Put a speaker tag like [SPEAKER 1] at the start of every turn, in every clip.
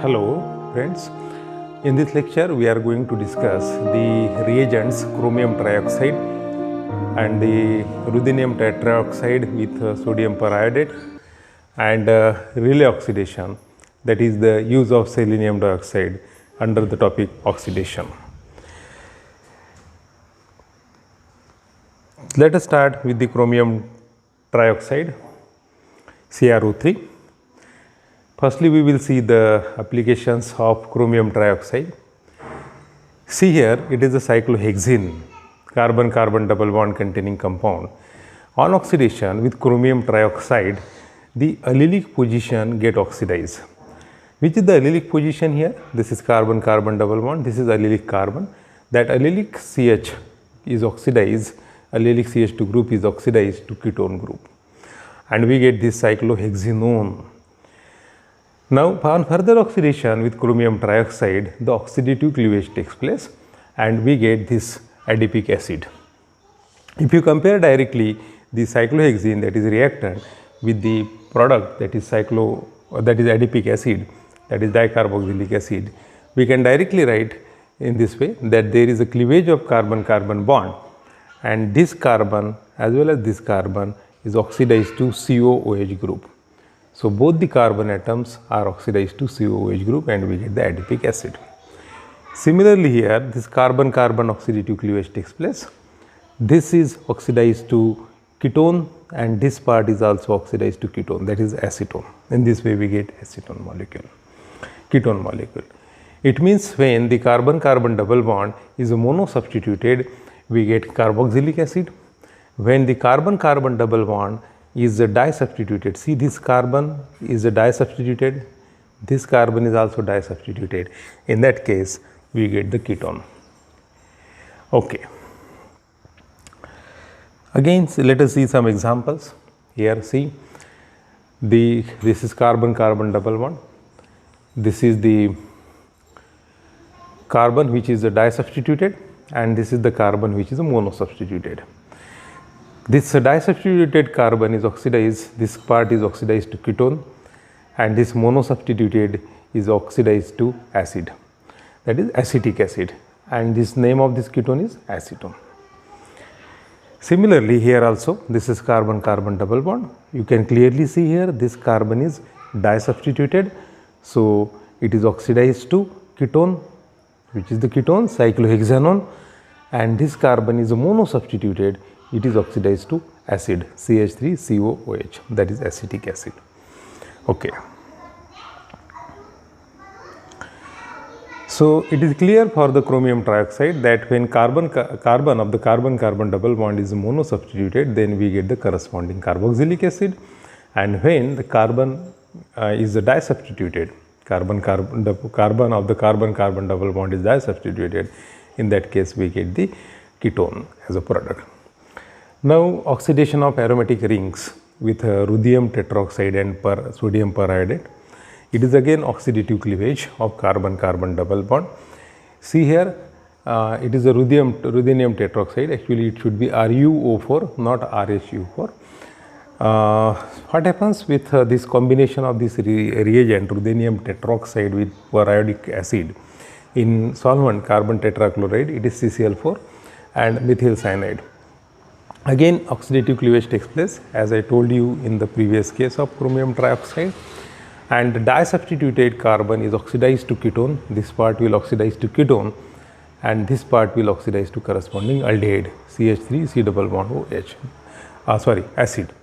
[SPEAKER 1] Hello friends, in this lecture we are going to discuss the reagents chromium trioxide and the ruthenium tetroxide with sodium periodate and relay oxidation, that is the use of selenium dioxide under the topic oxidation. Let us start with the chromium trioxide CrO3. Firstly, we will see the applications of chromium trioxide. See here, it is a cyclohexene carbon-carbon double bond containing compound. On oxidation with chromium trioxide, the allelic position get oxidized. Which is the allelic position here? This is carbon-carbon double bond, this is allelic carbon. That allelic CH is oxidized, allelic CH2 group is oxidized to ketone group. And we get this cyclohexenone. Now, on further oxidation with chromium trioxide, the oxidative cleavage takes place and we get this adipic acid. If you compare directly the cyclohexene, that is reactant, with the product, that is adipic acid, that is dicarboxylic acid, we can directly write in this way that there is a cleavage of carbon-carbon bond and this carbon as well as this carbon is oxidized to COOH group. So, both the carbon atoms are oxidized to COOH group and we get the adipic acid. Similarly, here this carbon-carbon oxidative cleavage takes place. This is oxidized to ketone and this part is also oxidized to ketone, that is acetone. In this way we get acetone molecule, ketone molecule. It means when the carbon-carbon double bond is mono-substituted, we get carboxylic acid. When the carbon-carbon double bond is di-substituted, see this carbon is di-substituted, this carbon is also di-substituted. In that case, we get the ketone. Okay. Again, let us see some examples. Here, see, this is carbon-carbon double bond. This is the carbon which is di-substituted and this is the carbon which is mono-substituted. This di-substituted carbon is oxidized, this part is oxidized to ketone and this mono-substituted is oxidized to acid, that is acetic acid, and this name of this ketone is acetone. Similarly, here also this is carbon-carbon double bond. You can clearly see here this carbon is di-substituted, so it is oxidized to ketone, which is the ketone cyclohexanone, and this carbon is mono-substituted, it is oxidized to acid CH3COOH, that is acetic acid. Okay. So, it is clear for the chromium trioxide that when carbon of the carbon-carbon double bond is mono-substituted, then we get the corresponding carboxylic acid, and when the carbon is di-substituted, carbon of the carbon-carbon double bond is di-substituted, in that case we get the ketone as a product. Now, oxidation of aromatic rings with ruthenium tetroxide and sodium periodate. It is again oxidative cleavage of carbon-carbon double bond. See here, it is a ruthenium tetroxide. Actually, it should be RuO4, not RHU4. What happens with this combination of this reagent, ruthenium tetroxide with periodic acid in solvent carbon tetrachloride, it is CCl4 and methyl cyanide. Again, oxidative cleavage takes place, as I told you in the previous case of chromium trioxide, and di-substituted carbon is oxidized to ketone. This part will oxidize to ketone and this part will oxidize to corresponding aldehyde CH3 C double bond OH, acid.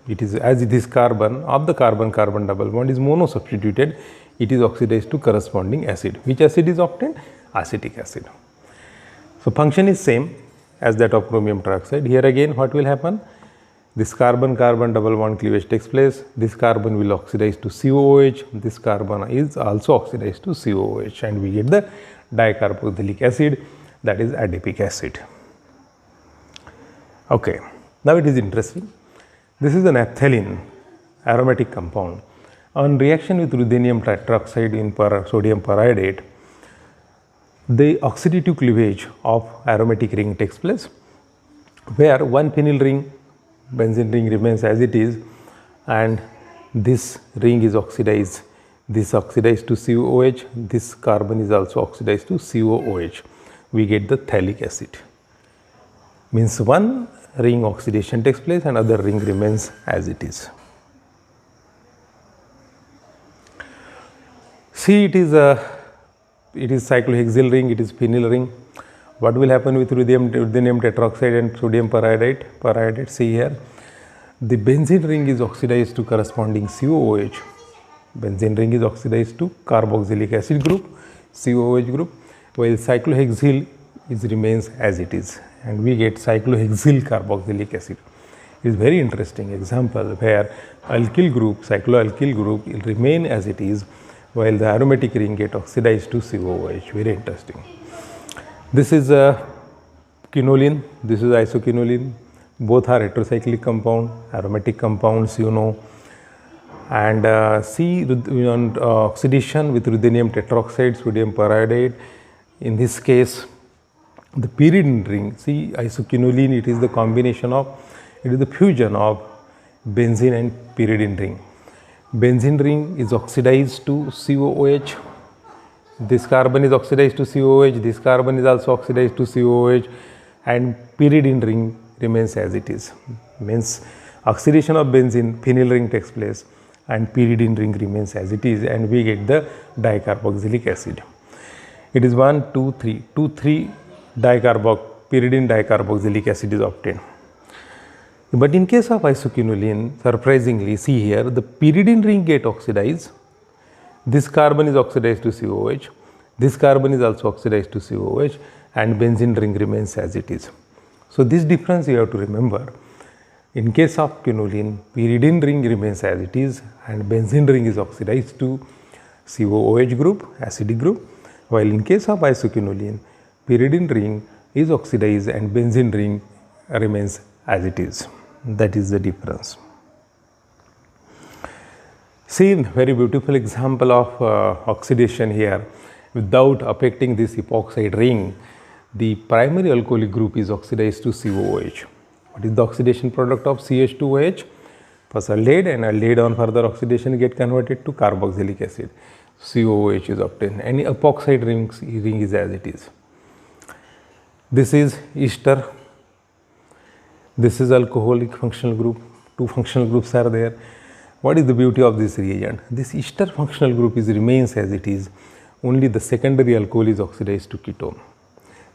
[SPEAKER 1] It is as this carbon of the carbon-carbon double bond is mono-substituted, it is oxidized to corresponding acid. Which acid is obtained? Acetic acid. So, function is same as that of chromium trioxide. Here again what will happen? This carbon-carbon double bond cleavage takes place, this carbon will oxidize to COOH, this carbon is also oxidized to COOH and we get the dicarboxylic acid, that is adipic acid. Okay. Now, it is interesting. This is a naphthalene aromatic compound. On reaction with ruthenium tetroxide in sodium periodate, the oxidative cleavage of aromatic ring takes place, where one phenyl ring, benzene ring remains as it is and this ring is oxidized This oxidized to COOH, this carbon is also oxidized to COOH. We get the phthalic acid. Means one ring oxidation takes place and other ring remains as it is. See, it is cyclohexyl ring, it is phenyl ring. What will happen with ruthenium tetroxide and sodium periodate? See here, the benzene ring is oxidized to corresponding COOH. Benzene ring is oxidized to carboxylic acid group, COOH group, while cyclohexyl remains as it is, and we get cyclohexyl carboxylic acid. It is very interesting example where alkyl group, cycloalkyl group will remain as it is, while the aromatic ring get oxidized to COOH. Very interesting. This is a quinoline, this is isoquinoline. Both are heterocyclic compound, aromatic compounds, you know. And see oxidation with ruthenium tetroxide, sodium periodate. In this case, the pyridine ring, see isoquinoline, it is the combination of, it is the fusion of benzene and pyridine ring. Benzene ring is oxidized to COOH. This carbon is oxidized to COOH, this carbon is also oxidized to COOH, and pyridine ring remains as it is. Means oxidation of benzene, phenyl ring takes place and pyridine ring remains as it is, and we get the dicarboxylic acid. It is 1, 2, 3, 2, 3 pyridine dicarboxylic acid is obtained. But in case of isoquinoline, surprisingly, see here, the pyridine ring get oxidized. This carbon is oxidized to COOH, this carbon is also oxidized to COOH, and benzene ring remains as it is. So this difference you have to remember. In case of quinoline, pyridine ring remains as it is and benzene ring is oxidized to COOH group, acidic group, while in case of isoquinoline, pyridine ring is oxidized and benzene ring remains as it is. That is the difference. See, very beautiful example of oxidation here. Without affecting this epoxide ring, the primary alcoholic group is oxidized to COOH. What is the oxidation product of CH2OH? First aldehyde, and aldehyde on further oxidation get converted to carboxylic acid. COOH is obtained, and epoxide ring is as it is. This is ester. This is alcoholic functional group. Two functional groups are there. What is the beauty of this reagent? This ester functional group remains as it is. Only the secondary alcohol is oxidized to ketone.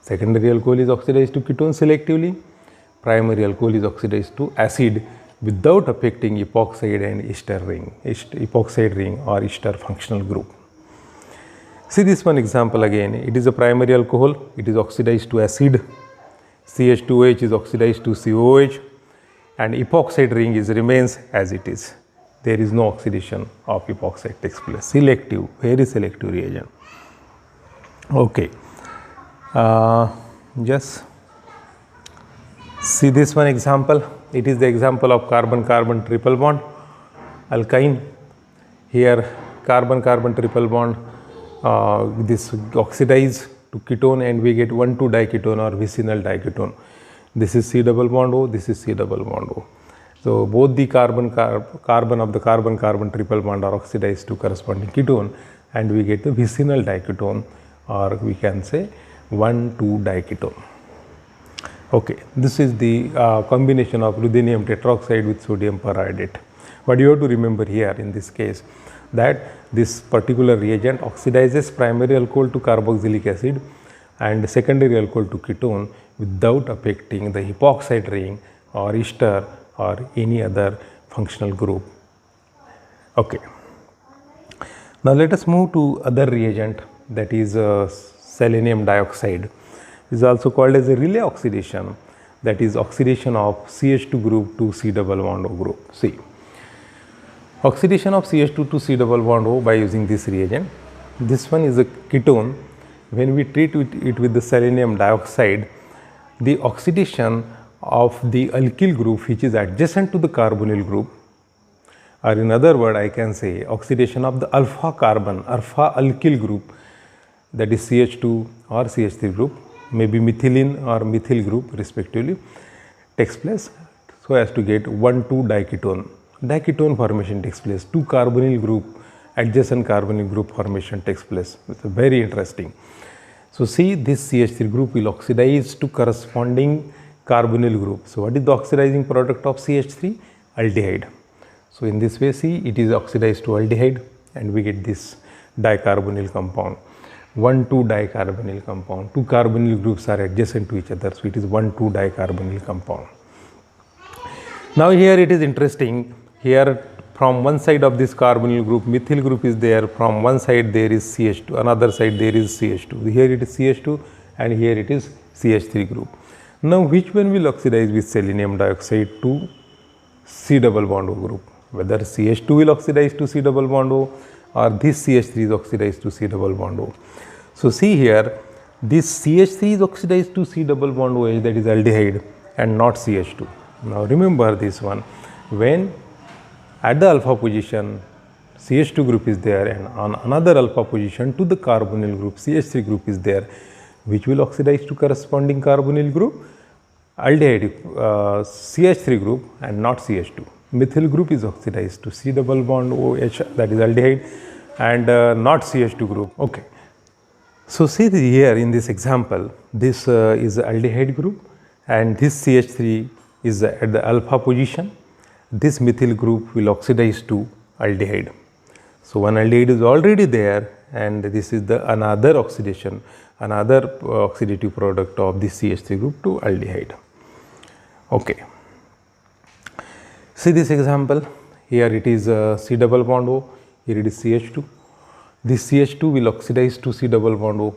[SPEAKER 1] Secondary alcohol is oxidized to ketone selectively. Primary alcohol is oxidized to acid without affecting epoxide and ester ring, epoxide ring or ester functional group. See this one example again. It is a primary alcohol. It is oxidized to acid. CH2OH is oxidized to COOH, and epoxide ring remains as it is. There is no oxidation of epoxide takes place. Selective, very selective reagent. Okay. Just see this one example. It is the example of carbon-carbon triple bond alkyne. Here carbon-carbon triple bond this oxidize to ketone and we get 1,2-diketone or vicinal diketone. This is C double bond O, this is C double bond O. So both the carbon of the carbon-carbon triple bond are oxidized to corresponding ketone and we get the vicinal diketone, or we can say 1,2-diketone. Okay, this is the combination of ruthenium tetroxide with sodium periodate. But you have to remember here in this case that this particular reagent oxidizes primary alcohol to carboxylic acid and secondary alcohol to ketone without affecting the epoxide ring or ester or any other functional group. Okay. Now let us move to other reagent, that is selenium dioxide. It is also called as a relay oxidation, that is oxidation of CH2 group to C double bond O group. See, oxidation of CH2 to C double bond O by using this reagent. This one is a ketone. When we treat it with the selenium dioxide, the oxidation of the alkyl group which is adjacent to the carbonyl group, or in other word I can say oxidation of the alpha carbon, alpha alkyl group, that is CH2 or CH3 group, maybe methylene or methyl group respectively, takes place so as to get 1,2-diketone. Diketone formation takes place. Two carbonyl group adjacent carbonyl group formation takes place. It's very interesting. So see, this CH3 group will oxidize to corresponding carbonyl group. So what is the oxidizing product of CH3? Aldehyde. So in this way, see, it is oxidized to aldehyde and we get this dicarbonyl compound. 1,2-dicarbonyl compound. Two carbonyl groups are adjacent to each other. So it is 1,2-dicarbonyl compound. Now here it is interesting. Here from one side of this carbonyl group, methyl group is there. From one side there is CH2, another side there is CH2. Here it is CH2 and here it is CH3 group. Now which one will oxidize with selenium dioxide to C double bond O group? Whether CH2 will oxidize to C double bond O or this CH3 is oxidized to C double bond O. So see here, this CH3 is oxidized to C double bond OH, that is aldehyde, and not CH2. Now remember this one, when at the alpha position CH2 group is there and on another alpha position to the carbonyl group CH3 group is there, which will oxidize to corresponding carbonyl group? Aldehyde CH3 group and not CH2. Methyl group is oxidized to C double bond OH, that is aldehyde, and not CH2 group. Okay. So see here in this example, this is the aldehyde group and this CH3 is at the alpha position. This methyl group will oxidize to aldehyde. So one aldehyde is already there and this is the another oxidation, another oxidative product of this CH3 group to aldehyde. Okay. See this example, here it is C double bond O, here it is CH2. This CH2 will oxidize to C double bond O.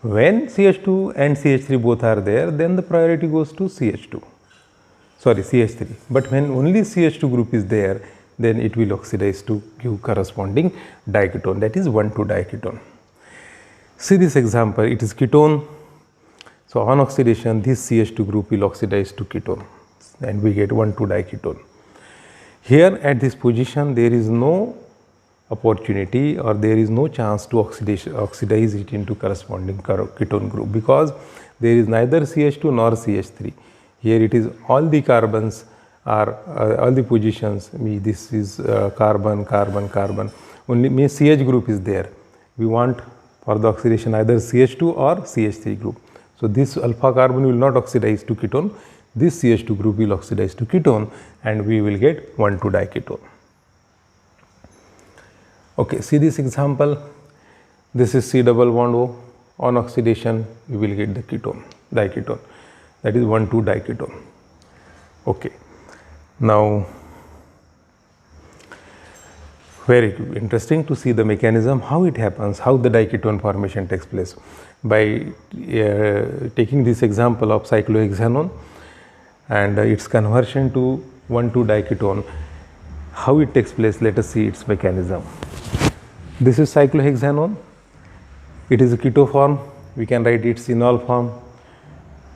[SPEAKER 1] When CH2 and CH3 both are there, then the priority goes to CH2. Sorry, CH3. But when only CH2 group is there, then it will oxidize to give corresponding diketone, that is 1,2-diketone. See this example, it is ketone. So on oxidation, this CH2 group will oxidize to ketone and we get 1,2-diketone. Here at this position, there is no opportunity or there is no chance to oxidize it into corresponding ketone group because there is neither CH2 nor CH3. Here it is all the carbons are all the positions, this is carbon, carbon, carbon, only CH group is there. We want for the oxidation either CH2 or CH3 group. So this alpha carbon will not oxidize to ketone, this CH2 group will oxidize to ketone and we will get 1,2-diketone. Okay, see this example, this is C double bond O, on oxidation we will get the ketone, diketone, that is 1,2-diketone. Okay, now very interesting to see the mechanism, how it happens, how the diketone formation takes place. By taking this example of cyclohexanone and its conversion to 1,2-diketone, how it takes place, let us see its mechanism. This is cyclohexanone, it is a keto form, we can write its enol form,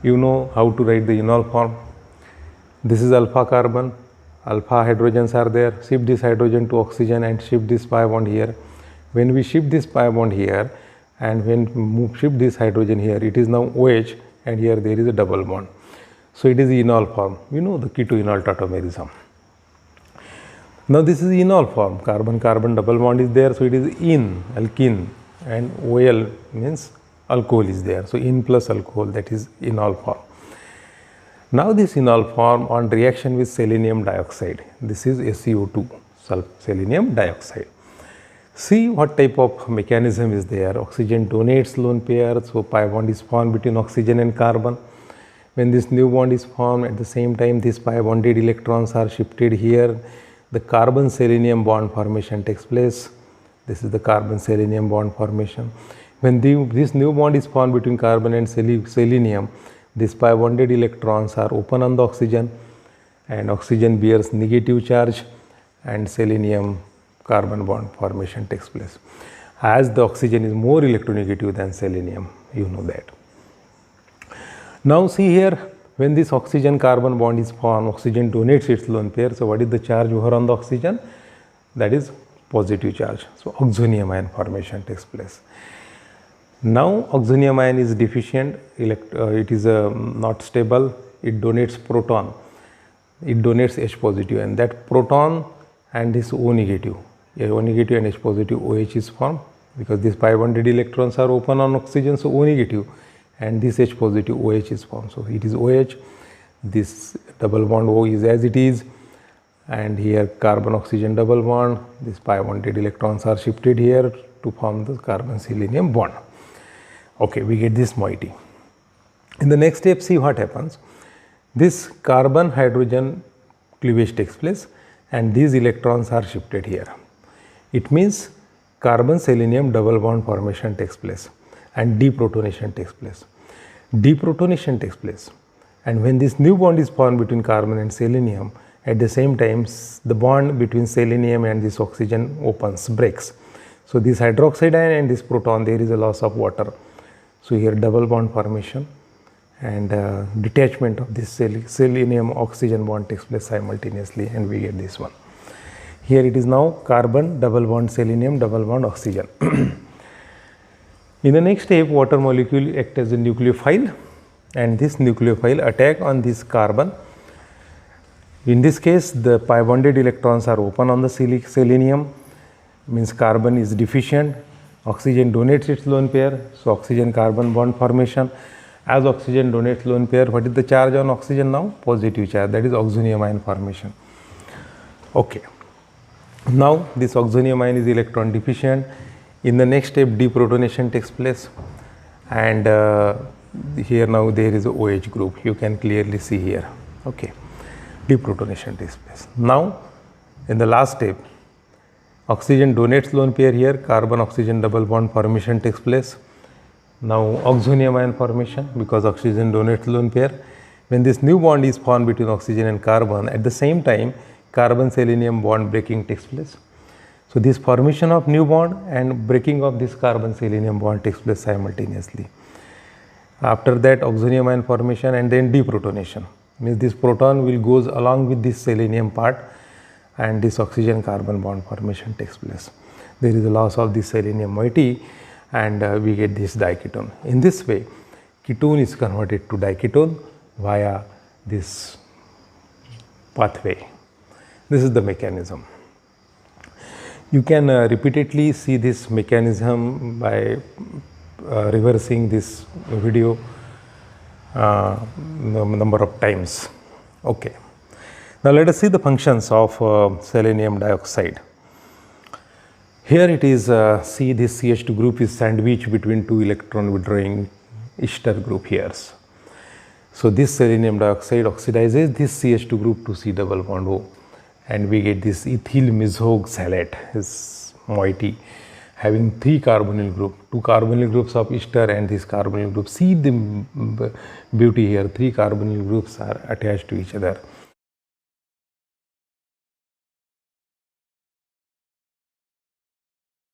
[SPEAKER 1] you know how to write the enol form. This is alpha carbon, alpha hydrogens are there, shift this hydrogen to oxygen and shift this pi bond here. When we shift this pi bond here and when we shift this hydrogen here, it is now OH and here there is a double bond. So it is enol form, you know the keto-enol tautomerism. Now this is enol form, carbon-carbon double bond is there, so it is in, alkene, and OL means alcohol is there. So in plus alcohol, that is enol form. Now this enol form on reaction with selenium dioxide, this is SiO2, selenium dioxide. See what type of mechanism is there. Oxygen donates lone pair, so pi bond is formed between oxygen and carbon. When this new bond is formed, at the same time these pi bonded electrons are shifted here. The carbon selenium bond formation takes place. This is the carbon selenium bond formation. When this new bond is formed between carbon and selenium, these pi bonded electrons are open on the oxygen and oxygen bears negative charge and selenium carbon bond formation takes place. As the oxygen is more electronegative than selenium, you know that. Now see here, when this oxygen carbon bond is formed, oxygen donates its lone pair. So what is the charge over on the oxygen? That is positive charge. So oxonium ion formation takes place. Now oxonium ion is deficient, it is not stable, it donates proton, it donates H positive and that proton and this O negative here O negative and H positive OH is formed, because these pi bonded electrons are open on oxygen, so O negative, and this H positive OH is formed. So it is OH, this double bond O is as it is, and here carbon oxygen double bond, these pi bonded electrons are shifted here to form the carbon selenium bond. Okay, we get this moiety. In the next step, see what happens. This carbon hydrogen cleavage takes place and these electrons are shifted here. It means carbon selenium double bond formation takes place and deprotonation takes place. Deprotonation takes place, and when this new bond is formed between carbon and selenium, at the same time the bond between selenium and this oxygen opens, breaks. So this hydroxide ion and this proton, there is a loss of water. So here double bond formation and detachment of this selenium oxygen bond takes place simultaneously, and we get this one. Here it is now carbon double bond selenium double bond oxygen. In the next step, water molecule act as a nucleophile, and this nucleophile attack on this carbon. In this case, the pi bonded electrons are open on the selenium, means carbon is deficient, oxygen donates its lone pair, so oxygen carbon bond formation. As oxygen donates lone pair, what is the charge on oxygen now? Positive charge, that is oxonium ion formation. Okay. Now this oxonium ion is electron deficient. In the next step, deprotonation takes place, and here now there is a OH group, you can clearly see here. Okay, deprotonation takes place. Now in the last step, oxygen donates lone pair here, carbon oxygen double bond formation takes place. Now oxonium ion formation, because oxygen donates lone pair. When this new bond is formed between oxygen and carbon, at the same time carbon selenium bond breaking takes place. So this formation of new bond and breaking of this carbon selenium bond takes place simultaneously. After that, oxonium ion formation and then deprotonation, means this proton will goes along with this selenium part and this oxygen carbon bond formation takes place. There is a loss of this selenium moiety and we get this diketone. In this way, ketone is converted to diketone via this pathway. This is the mechanism. You can repeatedly see this mechanism by reversing this video number of times. Okay. Now let us see the functions of selenium dioxide. Here it is, see this CH2 group is sandwiched between two electron withdrawing ester group pairs. So this selenium dioxide oxidizes this CH2 group to C double bond O, and we get this ethyl mesoxalate, is moiety having 3 carbonyl group, 2 carbonyl groups of ester and this carbonyl group. See the beauty here, 3 carbonyl groups are attached to each other.